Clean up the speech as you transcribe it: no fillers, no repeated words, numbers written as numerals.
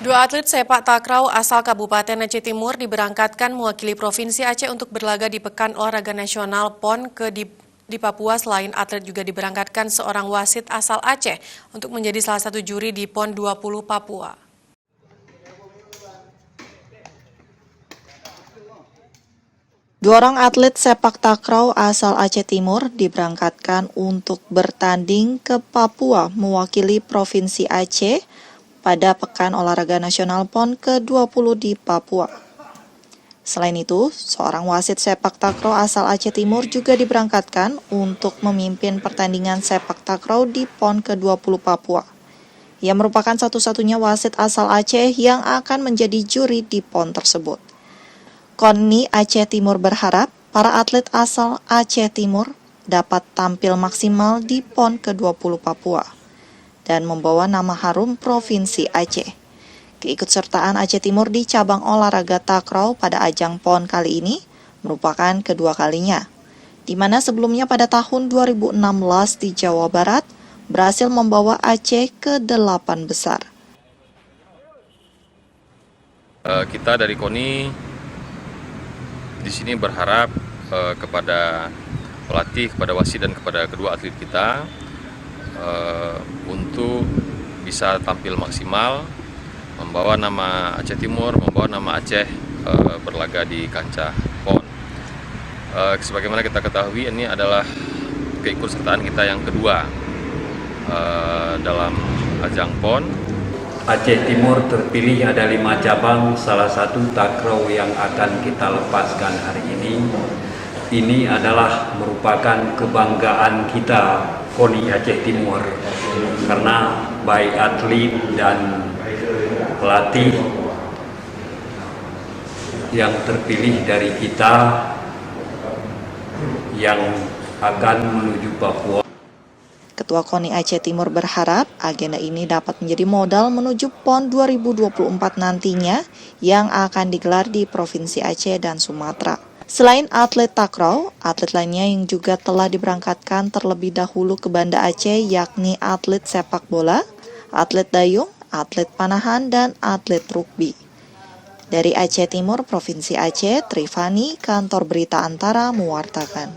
Dua atlet sepak takraw asal Kabupaten Aceh Timur diberangkatkan mewakili Provinsi Aceh untuk berlaga di Pekan Olahraga Nasional PON di Papua. Selain atlet juga diberangkatkan seorang wasit asal Aceh untuk menjadi salah satu juri di PON 20 Papua. Dua orang atlet sepak takraw asal Aceh Timur diberangkatkan untuk bertanding ke Papua mewakili Provinsi Aceh pada Pekan Olahraga Nasional PON ke-20 di Papua. Selain itu, seorang wasit sepak takraw asal Aceh Timur juga diberangkatkan untuk memimpin pertandingan sepak takraw di PON ke-20 Papua. Ia merupakan satu-satunya wasit asal Aceh yang akan menjadi juri di PON tersebut. KONI Aceh Timur berharap para atlet asal Aceh Timur dapat tampil maksimal di PON ke-20 Papua dan membawa nama harum Provinsi Aceh. Keikutsertaan Aceh Timur di cabang olahraga takraw pada ajang PON kali ini merupakan kedua kalinya, di mana sebelumnya pada tahun 2016 di Jawa Barat berhasil membawa Aceh ke 8 besar. Kita dari KONI di sini berharap kepada pelatih, kepada wasit dan kepada kedua atlet kita untuk bisa tampil maksimal, membawa nama Aceh Timur, membawa nama Aceh berlaga di kancah PON. Sebagaimana kita ketahui, ini adalah keikutsertaan kita yang kedua dalam ajang PON. Aceh Timur terpilih ada 5 cabang, salah satu takraw yang akan kita lepaskan hari ini. Ini adalah merupakan kebanggaan kita KONI Aceh Timur, karena baik atlet dan pelatih yang terpilih dari kita yang akan menuju Papua. Ketua KONI Aceh Timur berharap agenda ini dapat menjadi modal menuju PON 2024 nantinya yang akan digelar di Provinsi Aceh dan Sumatera. Selain atlet takraw, atlet lainnya yang juga telah diberangkatkan terlebih dahulu ke Banda Aceh yakni atlet sepak bola, atlet dayung, atlet panahan, dan atlet rugby. Dari Aceh Timur, Provinsi Aceh, Trifani, Kantor Berita Antara mewartakan.